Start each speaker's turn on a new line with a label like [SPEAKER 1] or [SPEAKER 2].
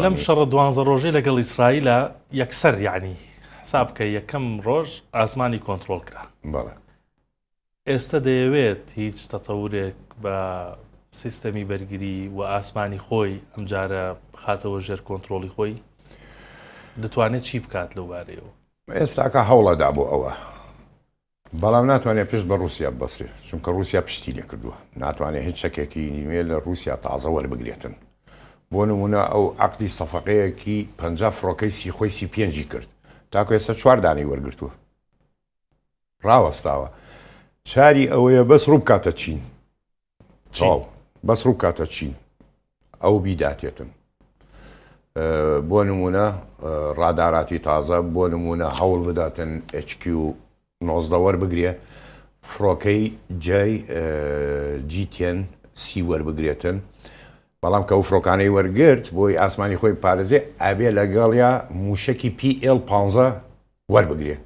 [SPEAKER 1] لەم شەڕە 12 ڕۆژەی لەگەڵ ئیسرائیلە یەکسەر یعنی حساب بکە یەکەم ڕۆژ ئاسمانی کۆنتترۆل کرا.
[SPEAKER 2] بەڵێ
[SPEAKER 1] ئێستا دەیەوێت هیچ تەتەورێک بە سیستەمی بەرگری و ئاسمانی خۆی ئەمجارە بخاتەوە ژێر کۆنتترۆلی خۆی دەتوانێت چی بکات لەو بارەیەوە؟
[SPEAKER 2] ئێستاکە هەوڵەدا بۆ ئەوە بەڵام ناتوانێت پشت بە رووسیا ببەسرێت چونکە رووسیا پشتی لێ کردووە ناتوانێت هیچ شەکێکی نیمێ لە رووسیا تازە وەربگرێتن. بۆ نمونە ئەو عەقدی سەفەقەیەکی 50 فڕۆکەی خۆی 35 کرد تاکو ئێستا 4 دانەی وەرگرتووە ڕاوەستاوە چاری ئەوەیە بەس ڕوو بکاتە چین بەس ڕوو بکاتە چین ئەو بیداتێتن. بۆ نمونە ڕاداراتی تازە بۆ نمونە هەوڵ بداتن HQ 19 وەربگرێ فڕۆکەی جای GTN سی وەربگرێتن بەڵام کە ئەو فڕۆکانەی وەرگرت بۆی ئاسمانی خۆی پارێزێ ئەبێ لەگەڵیا موشکی PL-15 وەربگرێ